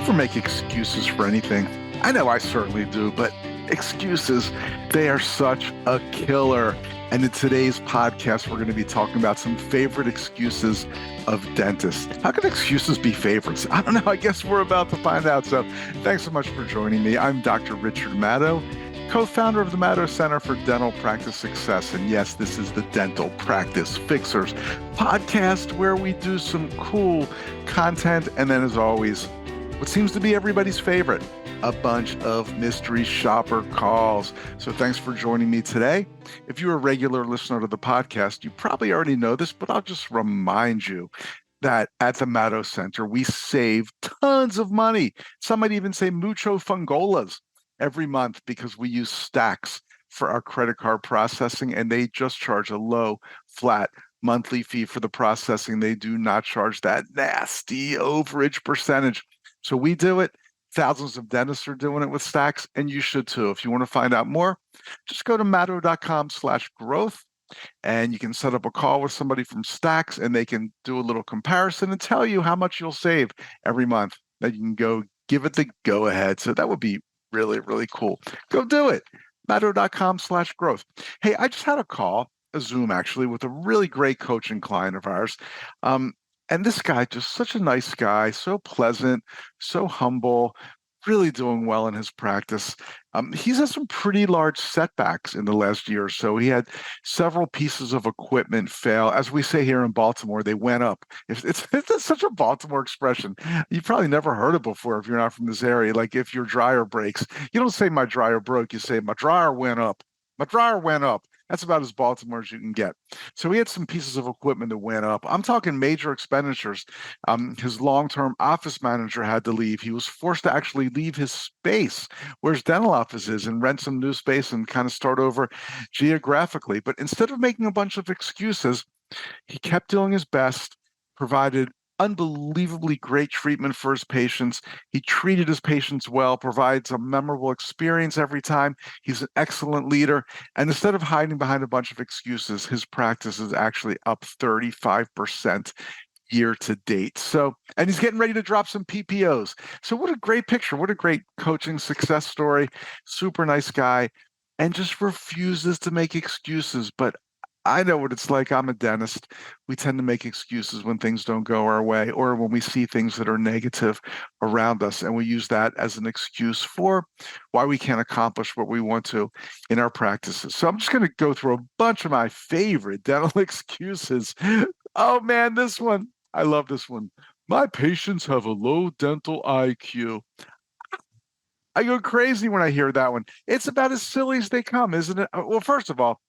ever make excuses for anything? I know I certainly do, but excuses, they are such a killer. And in today's podcast, we're going to be talking about some favorite excuses of dentists. How can excuses be favorites? I don't know. I guess we're about to find out. So thanks so much for joining me. I'm Dr. Richard Maddow, co-founder of the Maddow Center for Dental Practice Success. And yes, this is the Dental Practice Fixers podcast where we do some cool content. And then as always, what seems to be everybody's favorite, a bunch of mystery shopper calls. So thanks for joining me today. If you're a regular listener to the podcast, you probably already know this, but I'll just remind you that at the Maddow Center, we save tons of money. Some might even say mucho fungolas every month because we use Stacks for our credit card processing, and they just charge a low, flat monthly fee for the processing. They do not charge that nasty overage percentage. So we do it. Thousands of dentists are doing it with Stacks, and you should too. If you want to find out more, just go to maddow.com/growth, and you can set up a call with somebody from Stacks, and they can do a little comparison and tell you how much you'll save every month. That you can go give it the go ahead. So that would be really, really cool. Go do it. maddow.com/growth. Hey, I just had a Zoom actually, with a really great coaching client of ours. And this guy, just such a nice guy, so pleasant, so humble, really doing well in his practice. He's had some pretty large setbacks in the last year or so. He had several pieces of equipment fail. As we say here in Baltimore, they went up. It's such a Baltimore expression. You've probably never heard it before if you're not from this area. Like if your dryer breaks, you don't say my dryer broke, you say my dryer went up. My dryer went up. That's about as Baltimore as you can get. So he had some pieces of equipment that went up. I'm talking major expenditures. His long-term office manager had to leave. He was forced to actually leave his space where his dental office is and rent some new space and kind of start over geographically. But instead of making a bunch of excuses, he kept doing his best, provided unbelievably great treatment for his patients. He treated his patients well, provides a memorable experience every time. He's an excellent leader. And instead of hiding behind a bunch of excuses, his practice is actually up 35% year to date. So, and he's getting ready to drop some PPOs. So what a great picture. What a great coaching success story. Super nice guy, and just refuses to make excuses. But I know what it's like. I'm a dentist. We tend to make excuses when things don't go our way or when we see things that are negative around us. And we use that as an excuse for why we can't accomplish what we want to in our practices. So I'm just going to go through a bunch of my favorite dental excuses. Oh man, this one. I love this one. My patients have a low dental IQ. I go crazy when I hear that one. It's about as silly as they come, isn't it? Well, first of all,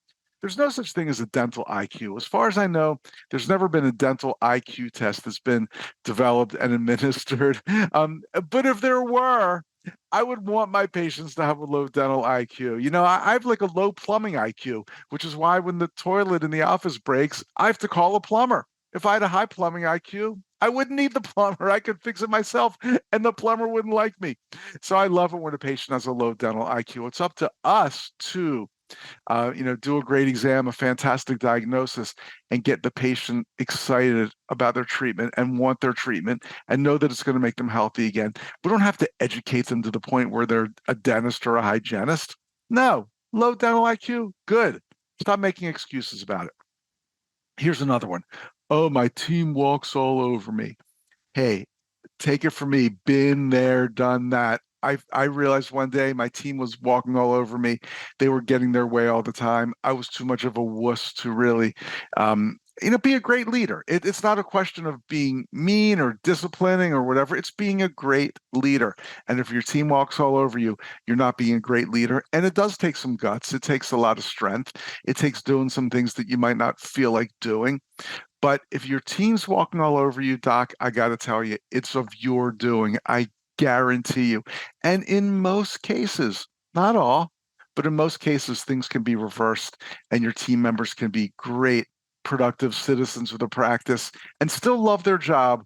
there's no such thing as a dental IQ. As far as I know, there's never been a dental IQ test that's been developed and administered. But if there were, I would want my patients to have a low dental IQ. You know, I have like a low plumbing IQ, which is why when the toilet in the office breaks, I have to call a plumber. If I had a high plumbing IQ, I wouldn't need the plumber. I could fix it myself, and the plumber wouldn't like me. So I love it when a patient has a low dental IQ. It's up to us to do a great exam, a fantastic diagnosis, and get the patient excited about their treatment and want their treatment and know that it's going to make them healthy again. We don't have to educate them to the point where they're a dentist or a hygienist. No, low dental IQ, good. Stop making excuses about it. Here's another one. Oh, my team walks all over me. Hey, take it from me, been there, done that. I realized one day my team was walking all over me. They were getting their way all the time. I was too much of a wuss to really, be a great leader. It's not a question of being mean or disciplining or whatever. It's being a great leader. And if your team walks all over you, you're not being a great leader. And it does take some guts. It takes a lot of strength. It takes doing some things that you might not feel like doing. But if your team's walking all over you, Doc, I got to tell you, it's of your doing. I guarantee you. And in most cases, not all, but in most cases, things can be reversed and your team members can be great, productive citizens of the practice and still love their job,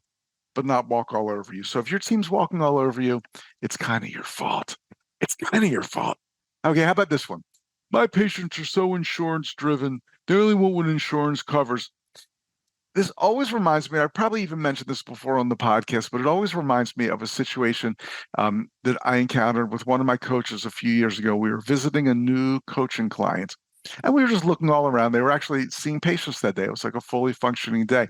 but not walk all over you. So if your team's walking all over you, it's kind of your fault. It's kind of your fault. Okay, how about this one? My patients are so insurance driven. They only want what insurance covers. This always reminds me, I probably even mentioned this before on the podcast, but it always reminds me of a situation that I encountered with one of my coaches a few years ago. We were visiting a new coaching client and we were just looking all around. They were actually seeing patients that day. It was like a fully functioning day.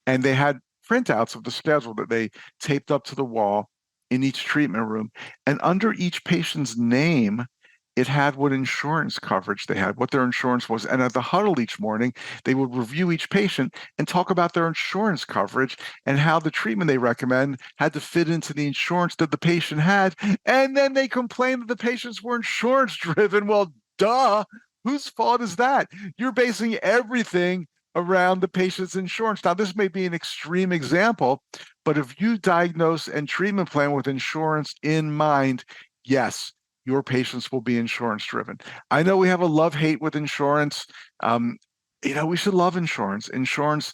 And they had printouts of the schedule that they taped up to the wall in each treatment room. And under each patient's name, it had what insurance coverage they had, what their insurance was. And at the huddle each morning, they would review each patient and talk about their insurance coverage and how the treatment they recommend had to fit into the insurance that the patient had. And then they complained that the patients were insurance driven. Well, duh. Whose fault is that? You're basing everything around the patient's insurance. Now, this may be an extreme example, but if you diagnose and treatment plan with insurance in mind, yes, your patients will be insurance driven. I know we have a love hate with insurance. Um, we should love insurance. Insurance,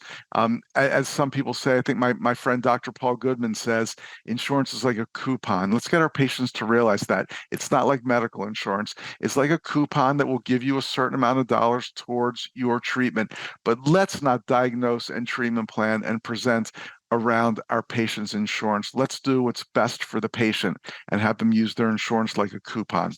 as some people say, I think my friend Dr. Paul Goodman says, insurance is like a coupon. Let's get our patients to realize that it's not like medical insurance. It's like a coupon that will give you a certain amount of dollars towards your treatment. But let's not diagnose and treatment plan and present around our patient's insurance. Let's do what's best for the patient and have them use their insurance like a coupon.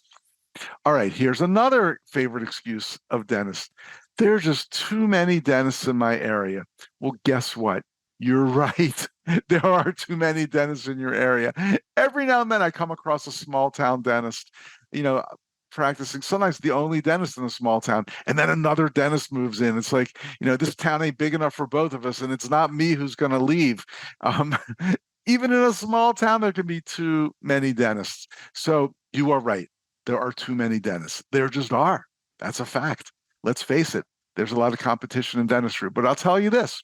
All right, here's another favorite excuse of dentists. There are just too many dentists in my area. Well, guess what? You're right. There are too many dentists in your area. Every now and then I come across a small town dentist, you know, practicing, sometimes the only dentist in a small town, and then another dentist moves in. It's like, this town ain't big enough for both of us, and it's not me who's going to leave. Um, Even in a small town, there can be too many dentists. So you are right. There are too many dentists. There just are. That's a fact. Let's face it. There's a lot of competition in dentistry. But I'll tell you this,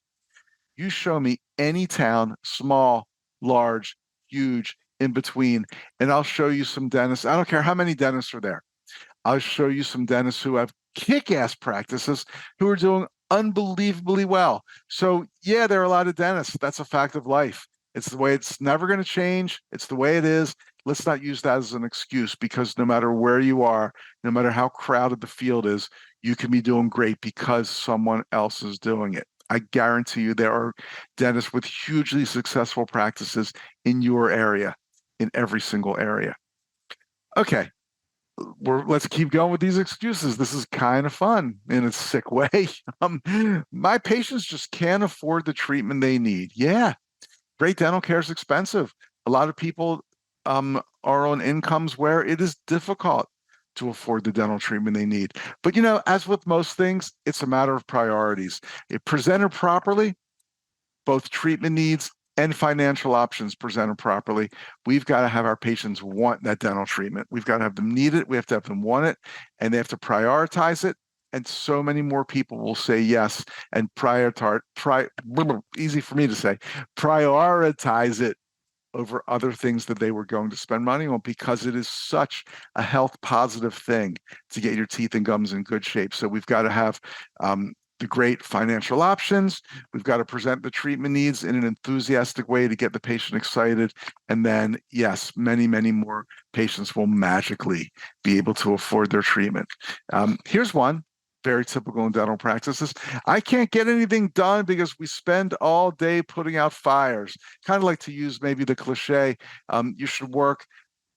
you show me any town, small, large, huge, in between, and I'll show you some dentists. I don't care how many dentists are there. I'll show you some dentists who have kick-ass practices who are doing unbelievably well. So yeah, there are a lot of dentists. That's a fact of life. It's the way, it's never going to change. It's the way it is. Let's not use that as an excuse, because no matter where you are, no matter how crowded the field is, you can be doing great because someone else is doing it. I guarantee you there are dentists with hugely successful practices in your area, in every single area. Okay, let's keep going with these excuses. This is kind of fun in a sick way. Um, my patients just can't afford the treatment they need. Yeah, great dental care is expensive. A lot of people are on incomes where it is difficult to afford the dental treatment they need. But as with most things, it's a matter of priorities. If presented properly, both treatment needs and financial options presented properly, we've got to have our patients want that dental treatment. We've got to have them need it. We have to have them want it, and they have to prioritize it. And so many more people will say yes and easy for me to say, prioritize it over other things that they were going to spend money on, because it is such a health positive thing to get your teeth and gums in good shape. So we've got to have the great financial options. We've got to present the treatment needs in an enthusiastic way to get the patient excited. And then, yes, many, many more patients will magically be able to afford their treatment. Here's one. Very typical in dental practices. I can't get anything done because we spend all day putting out fires. Kind of like to use maybe the cliche, you should work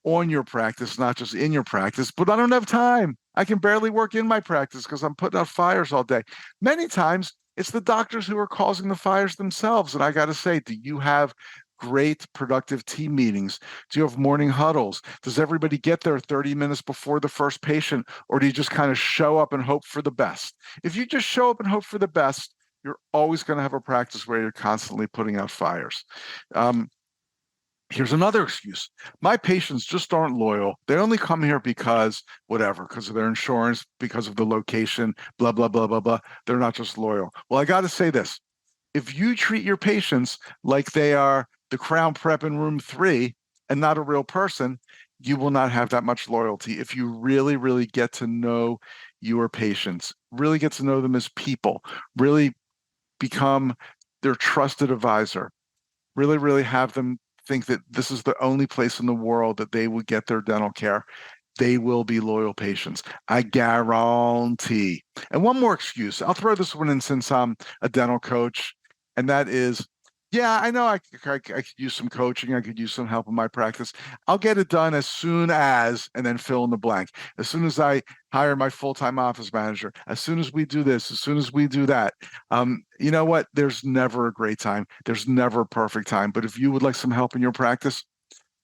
on your practice, not just in your practice, but I don't have time. I can barely work in my practice because I'm putting out fires all day. Many times it's the doctors who are causing the fires themselves. And I got to say, do you have great productive team meetings? Do you have morning huddles? Does everybody get there 30 minutes before the first patient? Or do you just kind of show up and hope for the best? If you just show up and hope for the best, you're always going to have a practice where you're constantly putting out fires. Here's another excuse. My patients just aren't loyal. They only come here because whatever, because of their insurance, because of the location, blah, blah, blah, blah, blah. They're not just loyal. Well, I got to say this. If you treat your patients like they are the crown prep in room 3 and not a real person, you will not have that much loyalty. If you really, really get to know your patients, really get to know them as people, really become their trusted advisor, really, really have them think that this is the only place in the world that they would get their dental care. they will be loyal patients. I guarantee. And one more excuse. I'll throw this one in since I'm a dental coach, and that is, yeah, I know I could use some coaching. I could use some help in my practice. I'll get it done as soon as, and then fill in the blank. As soon as I hire my full-time office manager, as soon as we do this, as soon as we do that. You know what? There's never a great time. There's never a perfect time. But if you would like some help in your practice,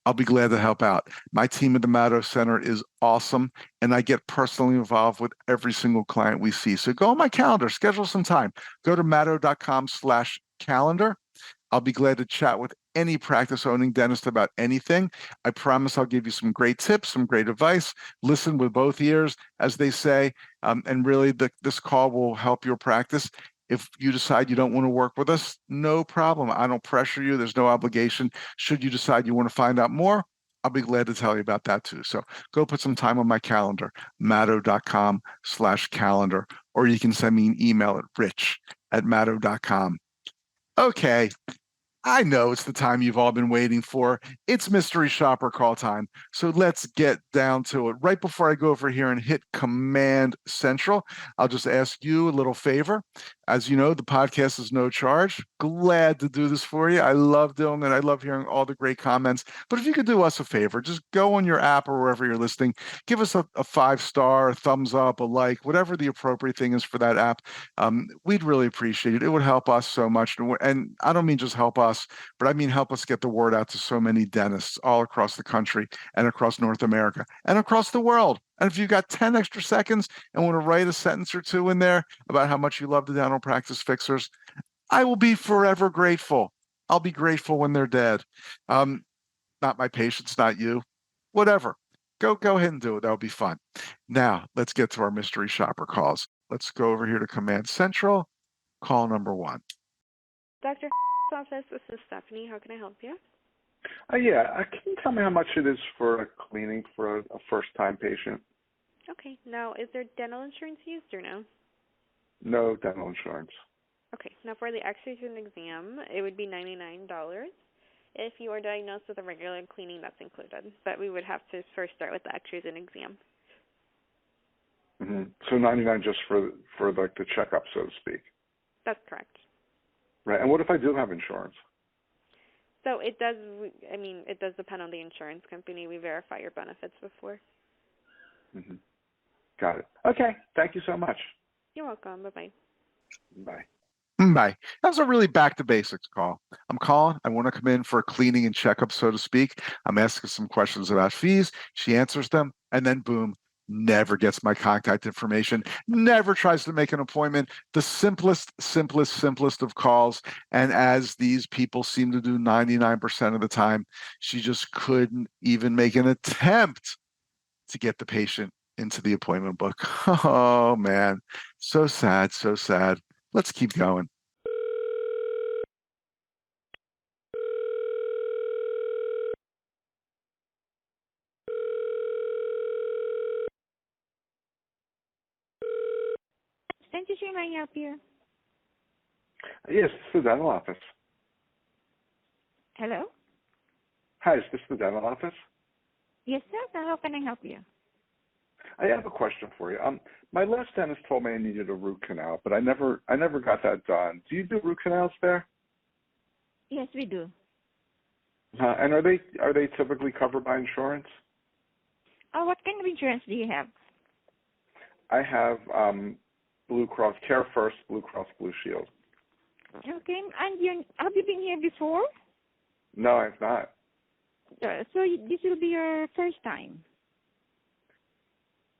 I'll be glad to help out. My team at the Maddow Center is awesome, and I get personally involved with every single client we see. So go on my calendar, schedule some time. Go to maddow.com/calendar. I'll be glad to chat with any practice owning dentist about anything. I promise I'll give you some great tips, some great advice. Listen with both ears, as they say, and really this call will help your practice. If you decide you don't want to work with us, no problem. I don't pressure you. There's no obligation. Should you decide you want to find out more, I'll be glad to tell you about that too. So go put some time on my calendar, maddow.com/calendar, or you can send me an email at rich@maddow.com. Okay, I know it's the time you've all been waiting for. It's mystery shopper call time. So let's get down to it. Right before I go over here and hit Command Central, I'll just ask you a little favor. As you know, the podcast is no charge. Glad to do this for you. I love doing it. I love hearing all the great comments. But if you could do us a favor, just go on your app or wherever you're listening, give us a 5-star, a thumbs up, a like, whatever the appropriate thing is for that app. We'd really appreciate it. It would help us so much. And I don't mean just help us, but I mean help us get the word out to so many dentists all across the country and across North America and across the world. And if you've got 10 extra seconds and want to write a sentence or two in there about how much you love the dental practice fixers, I will be forever grateful. I'll be grateful when they're dead. Not my patients, not you, whatever. Go ahead and do it. That'll be fun. Now, let's get to our mystery shopper calls. Let's go over here to Command Central. Call number 1. Dr. office, this is Stephanie. How can I help you? Yeah. Can you tell me how much it is for a cleaning for a first-time patient? Okay. Now, is there dental insurance used or no? No dental insurance. Okay. Now, for the X-rays and exam, it would be $99. If you are diagnosed with a regular cleaning, that's included. But we would have to first start with the X-rays and exam. Mm-hmm. So $99 just for like the checkup, so to speak. That's correct. Right. And what if I do have insurance? So it does depend on the insurance company. We verify your benefits before. Mm-hmm. Got it. Okay. Thank you so much. You're welcome. Bye-bye. Bye. Bye. That was a really back to basics call. I'm calling. I want to come in for a cleaning and checkup, so to speak. I'm asking some questions about fees. She answers them, and then boom, never gets my contact information, never tries to make an appointment. The simplest of calls. And as these people seem to do 99% of the time, she just couldn't even make an attempt to get the patient into the appointment book. Oh, man. So sad, so sad. Let's keep going. Dentistry, may I help you? Yes, this is the dental office. Hello? Hi, is this the dental office? Yes, sir. How can I help you? I have a question for you. My last dentist told me I needed a root canal, but I never got that done. Do you do root canals there? Yes, we do. And are they typically covered by insurance? What kind of insurance do you have? I have Blue Cross Care First, Blue Cross Blue Shield. Okay. And have you been here before? No, I've not. So this will be your first time?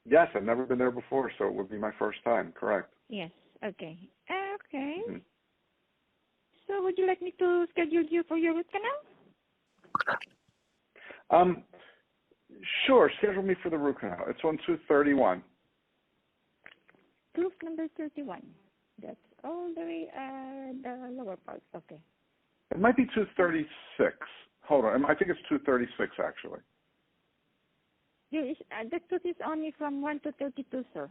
Yes, I've never been there before, so it would be my first time, correct. Yes. Okay. Okay. Mm-hmm. So would you like me to schedule you for your root canal? Sure, schedule me for the root canal. It's on 231. Proof number 31. That's all the way the lower part. Okay. It might be 236. Hold on, I think it's 236 actually. The tooth is only from 1 to 32, sir.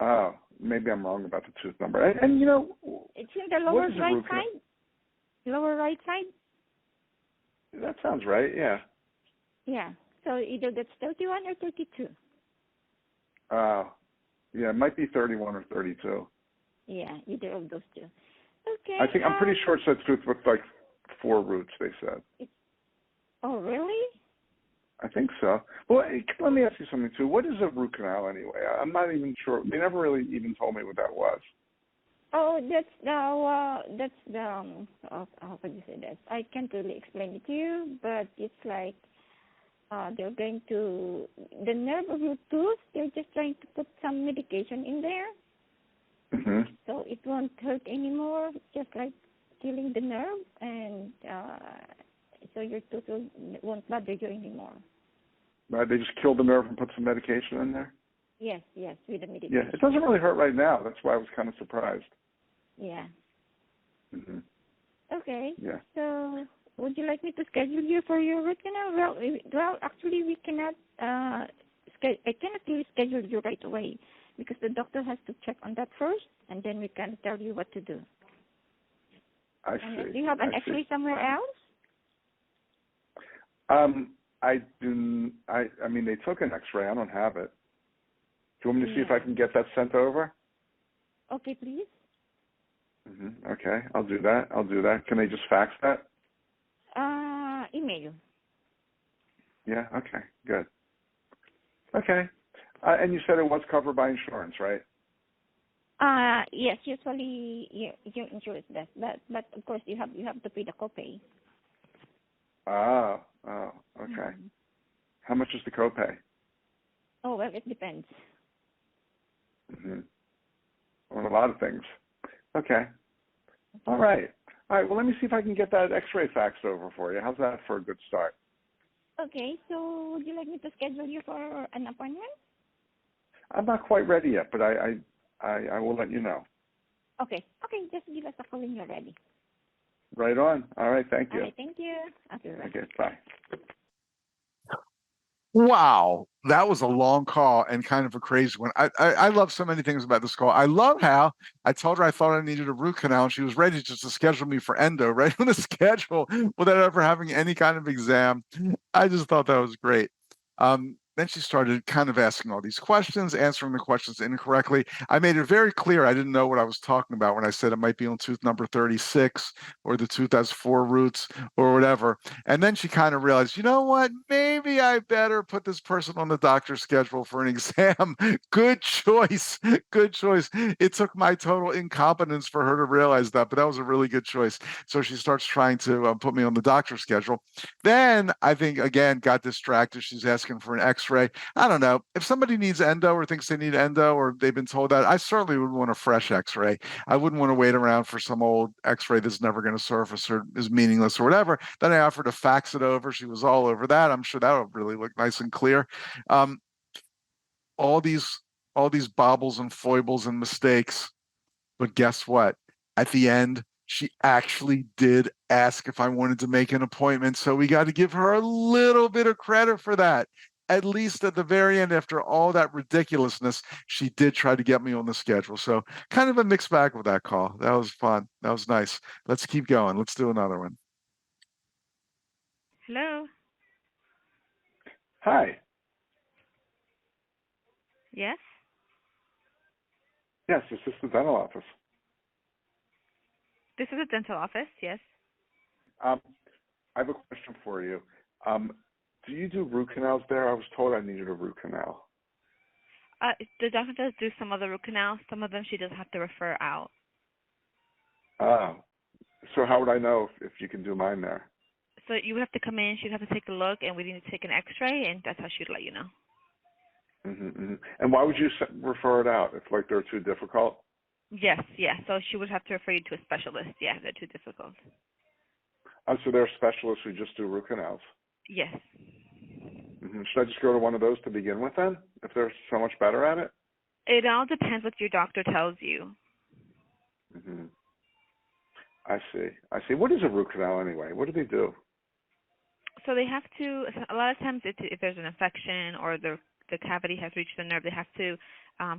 Oh, maybe I'm wrong about the tooth number. And you know, it's in the lower right side. Lower right side. That sounds right. Yeah. Yeah. So either that's 31 or 32. Yeah, it might be 31 or 32. Yeah, either of those two. Okay. I'm pretty sure it said tooth with like 4 roots. They said. Oh, really? I think so. Well, let me ask you something too. What is a root canal anyway? I'm not even sure. They never really even told me what that was. Oh, that's the how could you say that? I can't really explain it to you, but it's like they're going to the nerve of your tooth. They're just trying to put some medication in there, so it won't hurt anymore. Just like killing the nerve, and so your tooth won't bother you anymore. Right? They just killed the nerve and put some medication in there. Yes, with the medication. Yeah, it doesn't really hurt right now. That's why I was kind of surprised. Yeah. Okay. Yeah. So, would you like me to schedule you for your root canal? Well, actually, we cannot. I cannot really schedule you right away because the doctor has to check on that first, and then we can tell you what to do. I see. Do you have an X-ray somewhere else? I do. I mean, they took an X-ray. I don't have it. Do you want me to see if I can get that sent over? Okay, please. Okay, I'll do that. Can they just fax that? Email. Yeah. Okay. Good. Okay. And you said it was covered by insurance, right? Yes. Usually, your insurance does, but of course you have to pay the copay. Oh. Okay. How much is the copay? Oh well, it depends. On a lot of things. Okay. All right. Well, let me see if I can get that X-ray faxed over for you. How's that for a good start? Okay. So, would you like me to schedule you for an appointment? I'm not quite ready yet, but I will let you know. Okay. Just give us a call when you're ready. Right on. All right. Thank you. All right. Thank you. Okay. Right. Okay. Bye. Wow, that was a long call and kind of a crazy one. I love so many things about this call. I love how I told her I thought I needed a root canal, and she was ready just to schedule me for endo, right on the schedule without ever having any kind of exam. I just thought that was great. Then she started kind of asking all these questions, answering the questions incorrectly. I made it very clear I didn't know what I was talking about when I said it might be on tooth number 36 or the tooth has 4 roots or whatever. And then she kind of realized, you know what? Maybe I better put this person on the doctor's schedule for an exam. Good choice. Good choice. It took my total incompetence for her to realize that, but that was a really good choice. So she starts trying to put me on the doctor's schedule. Then I think, again, got distracted. She's asking for an X-ray. I don't know. If somebody needs endo or thinks they need endo or they've been told that, I certainly would want a fresh X-ray. I wouldn't want to wait around for some old X-ray that's never going to surface or is meaningless or whatever. Then I offered to fax it over. She was all over that. I'm sure that would really look nice and clear. Um, all these bobbles and foibles and mistakes. But guess what? At the end, she actually did ask if I wanted to make an appointment. So we got to give her a little bit of credit for that. At least at the very end, after all that ridiculousness, she did try to get me on the schedule. So kind of a mixed bag with that call. That was fun. That was nice. Let's keep going. Let's do another one. Hello. Hi. Yes. Yes, this is the dental office. This is a dental office. Yes. I have a question for you. Do you do root canals there? I was told I needed a root canal. The doctor does do some of the root canals. Some of them she does have to refer out. Oh. So how would I know if you can do mine there? So you would have to come in. She'd have to take a look, and we need to take an X-ray, and that's how she'd let you know. And why would you refer it out if like they're too difficult? Yes, yeah. So she would have to refer you to a specialist. Yeah, they're too difficult. So there are specialists who just do root canals. Yes. Should I just go to one of those to begin with then, if they're so much better at it? It all depends what your doctor tells you. I see. What is a root canal anyway? What do they do? So they have to. A lot of times, if there's an infection or the cavity has reached the nerve, they have to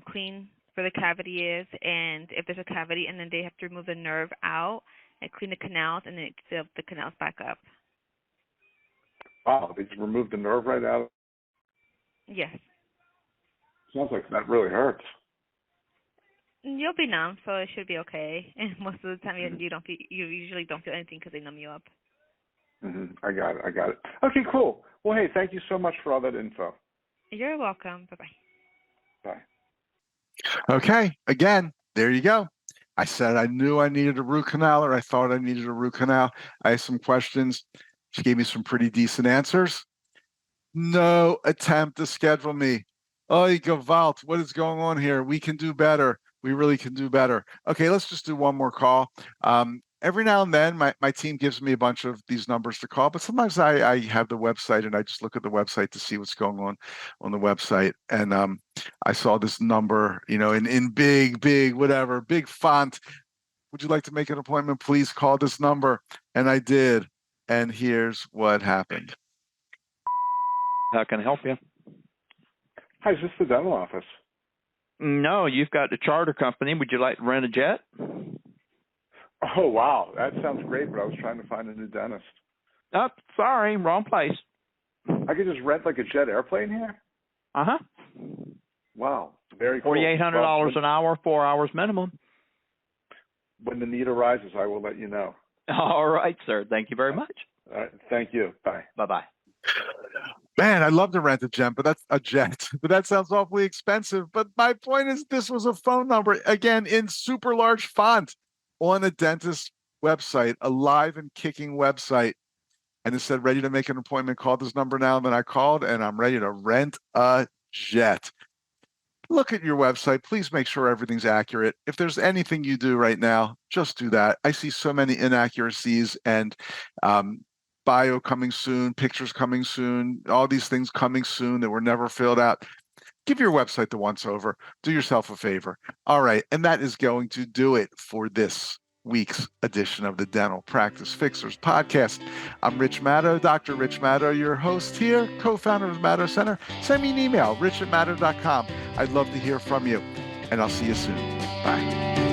clean where the cavity is, and if there's a cavity, and then they have to remove the nerve out and clean the canals, and then fill the canals back up. Wow, they just remove the nerve right out Yes. Sounds like that really hurts. You'll be numb, so it should be okay. And most of the time, you usually don't feel anything because they numb you up. I got it. Okay, cool. Well, hey, thank you so much for all that info. You're welcome. Bye-bye. Bye. Okay, again, there you go. I said I knew I needed a root canal, or I thought I needed a root canal. I asked some questions. She gave me some pretty decent answers. No attempt to schedule me. Oh, Gewalt, what is going on here? We can do better. We really can do better. Okay, let's just do one more call. Every now and then, my team gives me a bunch of these numbers to call, but sometimes I have the website and I just look at the website to see what's going on the website. And I saw this number, in big, whatever, big font. Would you like to make an appointment? Please call this number. And I did. And here's what happened. How can I help you? Hi, is this the dental office? No, you've got the charter company. Would you like to rent a jet? Oh, wow. That sounds great, but I was trying to find a new dentist. Oh, sorry, wrong place. I could just rent like a jet airplane here? Uh-huh. Wow. Very cool. $4,800 an hour, 4 hours minimum. When the need arises, I will let you know. All right, sir. Thank you very much. All right. Thank you. Bye. Bye-bye. Man, I'd love to rent a jet, but that sounds awfully expensive. But my point is, this was a phone number, again, in super large font on a dentist website, a live and kicking website. And it said, ready to make an appointment, call this number now. And then I called and I'm ready to rent a jet. Look at your website. Please make sure everything's accurate. If there's anything you do right now, just do that. I see so many inaccuracies and bio coming soon, pictures coming soon, all these things coming soon that were never filled out. Give your website the once over. Do yourself a favor. All right. And that is going to do it for this week's edition of the Dental Practice Fixers podcast. I'm Rich Maddow, Dr. Rich Maddow, your host here, co-founder of Maddow Center. Send me an email, rich@maddow.com. I'd love to hear from you, and I'll see you soon. Bye.